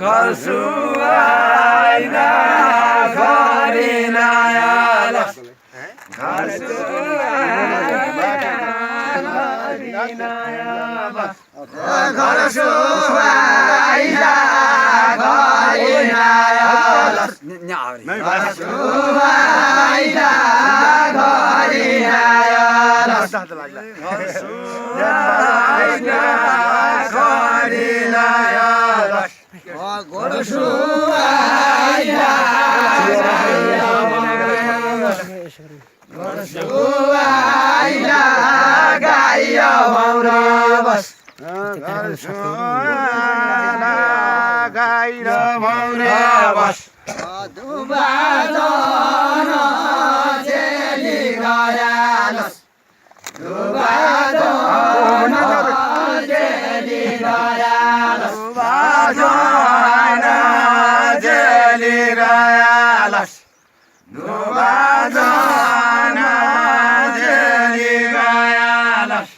घर सुहाइना गरिनायाला घर सुहाइना घर सुहाइना गरिनायाला घर सुहाइना गरिनायाला घर सुहाइना गरिनायाला घर सुहाइना घर सुहाइना गाइया भौरा बस घर सुहाइना गाइया भौरा बस दुबादन चेली गयालस दुबादन चेली गयालस दुबादन चेली गयालस दुबादन चेली गयालस